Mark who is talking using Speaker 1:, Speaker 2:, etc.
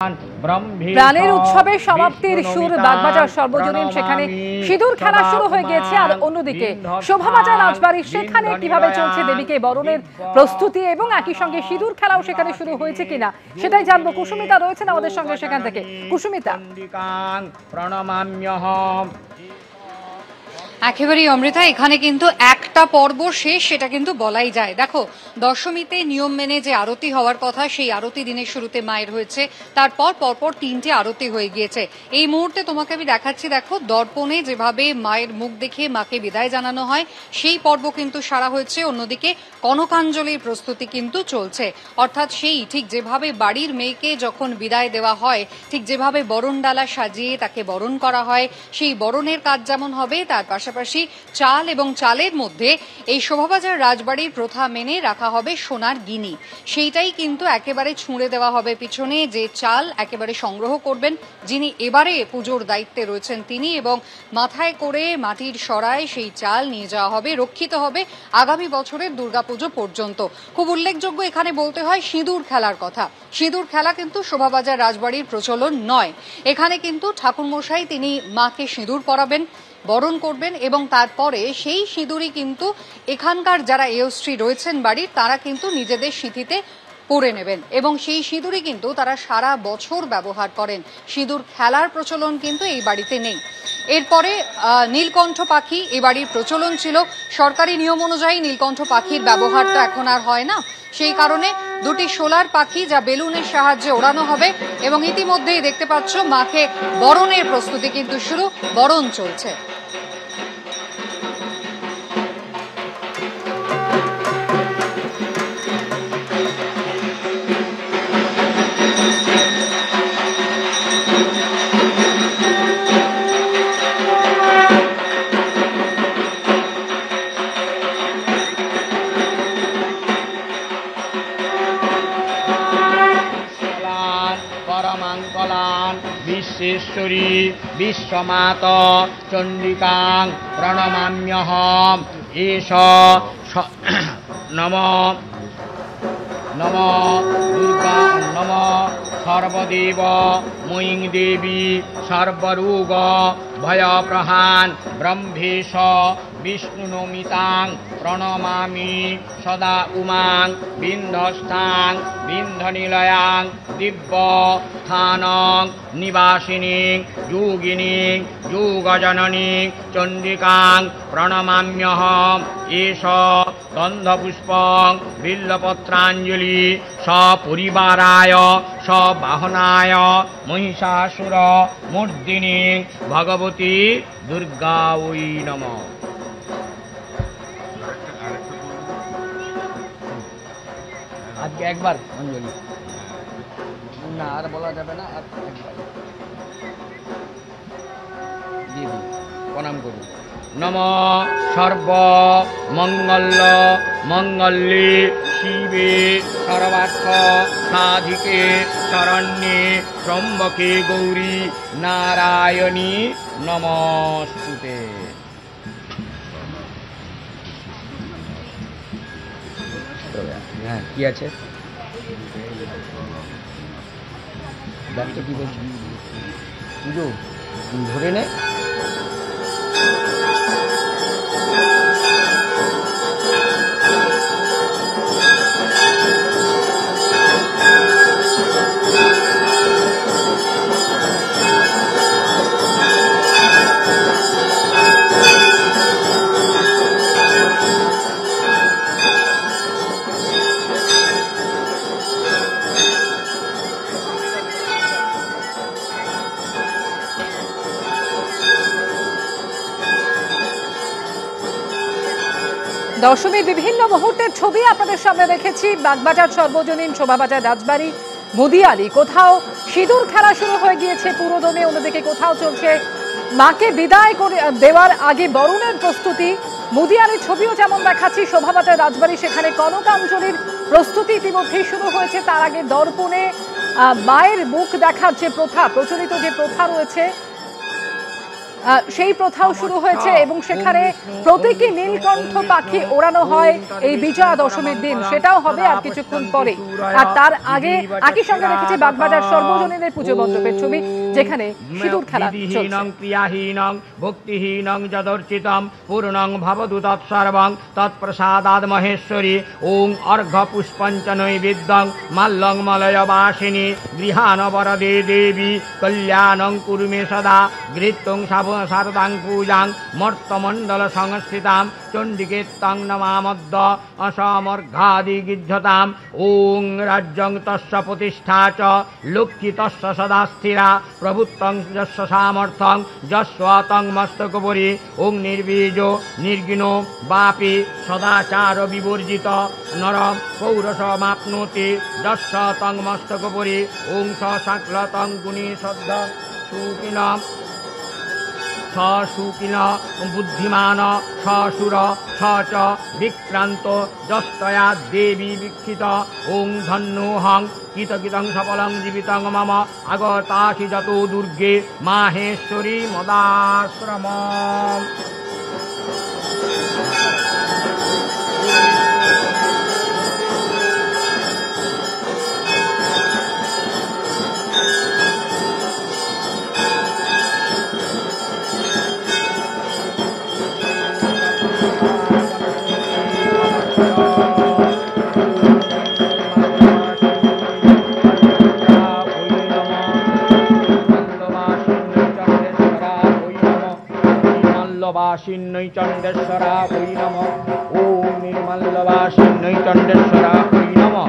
Speaker 1: প্রাণের উৎসবের সমাপ্তির সুর বাগবাজার সর্বজনীন, সেখানে সিঁদুর খেলা শুরু হয়ে গিয়েছে। আর অন্যদিকে শোভাবাজার রাজবাড়ি, সেখানে কিভাবে চলছে দেবীকে বরণের প্রস্তুতি এবং একই সঙ্গে সিঁদুর খেলাও সেখানে শুরু হয়েছে কিনা সেটাই জানবো। কুসুমিতা রয়েছেন আমাদের সঙ্গে সেখান থেকে। কুসুমিতা,
Speaker 2: একেবারেই অমৃতা, এখানে কিন্তু একটা পর্ব শেষ সেটা কিন্তু বলাই যায়। দেখো, দশমীতে নিয়ম মেনে যে আরতি হওয়ার কথা সেই আরতি দিনের শুরুতে মায়ের হয়েছে, তারপর পরপর 3টে আরতি হয়ে গিয়েছে। এই মুহূর্তে তোমাকে আমি দেখাচ্ছি, দেখো দর্পণে যেভাবে মায়ের মুখ দেখে মাকে বিদায় জানানো হয় সেই পর্ব কিন্তু সারা হয়েছে। অন্যদিকে কনকাঞ্জলির প্রস্তুতি কিন্তু চলছে, অর্থাৎ সেই ঠিক যেভাবে বাড়ির মেয়েকে যখন বিদায় দেওয়া হয়, ঠিক যেভাবে বরণডালা সাজিয়ে তাকে বরণ করা হয়, সেই বরণের কাজ যেমন হবে, তার পাশাপাশি চাল এবং চালের মধ্যে এই শোভাবাজার রাজবাড়ির প্রথা মেনে রাখা হবে সোনার গিনি। সেইটাই কিন্তু একেবারে ছুঁড়ে দেওয়া হবে পিছনে, যে চাল একেবারে সংগ্রহ করবেন যিনি এবারে পুজোর দায়িত্বে রয়েছেন তিনি, এবং মাথায় করে মাটির সরায় সেই চাল নিয়ে যাওয়া হবে, রক্ষিত হবে আগামী বছরের দুর্গাপুজো পর্যন্ত। খুব উল্লেখযোগ্য এখানে বলতে হয় সিঁদুর খেলার কথা। সিঁদুর খেলা কিন্তু শোভাবাজার রাজবাড়ির প্রচলন নয়। এখানে কিন্তু ঠাকুরমশাই তিনি মাকে সিঁদুর পরাবেন, বরণ করবেন এবং তারপরে সেই সিঁদুরই কিন্তু এখানকার যারা এয়স্ত্রী রয়েছেন বাড়ির, তারা কিন্তু নিজেদের সিঁথিতে পরে নেবেন এবং সেই সিঁদুরই কিন্তু তারা সারা বছর ব্যবহার করেন। সিঁদুর খেলার প্রচলন কিন্তু এই বাড়িতে নেই। এরপরে নীলকণ্ঠ পাখি এ বাড়ির প্রচলন ছিল। সরকারি নিয়ম অনুযায়ী নীলকণ্ঠ পাখির ব্যবহার তো এখন আর হয় না, সেই কারণে দুটি সোলার পাখি যা বেলুনের সাহায্যে ওড়ানো হবে এবং ইতিমধ্যেই দেখতে পাচ্ছ মাকে বরণের প্রস্তুতি কিন্তু শুরু, বরণ চলছে।
Speaker 3: বিশ্বেশ্বরী বিশ্বমাত চণ্ডিকাং প্রণমাম্যহম এষ নম নম দুর্গা নম সর্বদেব ময়ীং দেবী সর্বরোগ ভয়প্রহান ব্রহ্মেশ বিষ্ণুনমিতাং প্রণমামি সদা উমাং বিন্ধস্থাং বিন্ধনিলয়াং দিব্য স্থানং নিবাসিনী যোগিনী যোগজননী চণ্ডিকাং প্রণমাম্যহম এষ গন্ধপুষ্পং বিল্লপত্রাঞ্জলি সপরিবারায় সবাহনায় মহিষাসুর মূর্ধিনী ভগবতী দুর্গা ওই নমঃ। আজকে একবার অঞ্জলি না, আর বলা যাবে না, আর একবার দিয়ে দিই, প্রণাম করুন। নম সর্ব মঙ্গল মঙ্গলে শিবে সর্বার্থ সাধিকে শরণ্যে ত্র্যম্বকে গৌরী নারায়ণী নমস্তুতে। হ্যাঁ, কি আছে দেখতে, কি বলছি পুজো ধরে নে।
Speaker 1: দশমীর বিভিন্ন মুহূর্তের ছবি আপনাদের সামনে রেখেছি। বাগবাজার সর্বজনীন, শোভাবাজার রাজবাড়ি, মুদিয়ালি, কোথাও সিঁদুর খেলা শুরু হয়ে গিয়েছে পুরোদমে, অন্যদিকে কোথাও চলছে মাকে বিদায় করে দেওয়ার আগে বরণের প্রস্তুতি। মুদিয়ালির ছবিও যেমন দেখাচ্ছি, শোভাবাজার রাজবাড়ি সেখানে কনকাঞ্জলির প্রস্তুতি ইতিমধ্যেই শুরু হয়েছে। তার আগে দর্পণে মায়ের মুখ দেখার যে প্রথা, প্রচলিত যে প্রথা রয়েছে, সেই প্রথাও শুরু হয়েছে এবং সেখানে প্রতীকী নীলকণ্ঠ পাখি ওড়ানো হয় এই বিজয়া দশমীর দিন, সেটাও হবে আর কিছুক্ষণ পরে। আর তার আগে একই সঙ্গে দেখেছি বাগবাজার সর্বজনীনের পুজো মণ্ডপের ছবি, যেখানে সিঁদুর খেলা চলছে।
Speaker 4: ক্রিয়াহীনং ভক্তিহীনং যদর্চিতম পূর্ণং ভবতু তৎসর্বং তৎপ্রসাদাদ মহেশ্বরী। ওং অর্ঘ্য পুষ্পঞ্চ নৈবেদ্যং মাল্যং মলয়বাসিনী গৃহানবরদে দেবী কল্যাণং কুরু মে সদা গৃহীত্বং শারদাং পূজাং মর্তমণ্ডল সংস্থিতাং চণ্ডিকে তং নমামদ্য অসমর্ঘাদিগিহ্যতাম। ওং রাজ্যং তস্য প্রতিষ্ঠা চ লক্ষ্মী তস্য সদা স্থিরা প্রভুত্বং যস্য সামর্থ্যং যস্য তং মস্তকোপরি। ওং নির্বীজ নির্গুণো বাপি সদাচার বিবর্জিত নরম পৌরসমাপ্নোতি যস্য তং মস্তকোপরি। ওং সাক্লতং গুণী শ্রদ্ধ সুকিন সুকিন বুদ্ধিমান সুর স চ বিক্রান্ত যস্তয়া দেবী বিক্ষিত। ওং ধন্যোহং কীতকিতং সফলং জীবিতং মম আগতাসি যত দুর্গে মাহেশ্বরী মদাশ্রম। निर्मल्लवासिन्यै चण्डेश्वरा वै नमः। ॐ निर्मल्लवासिन्यै चण्डेश्वरा वै नमः।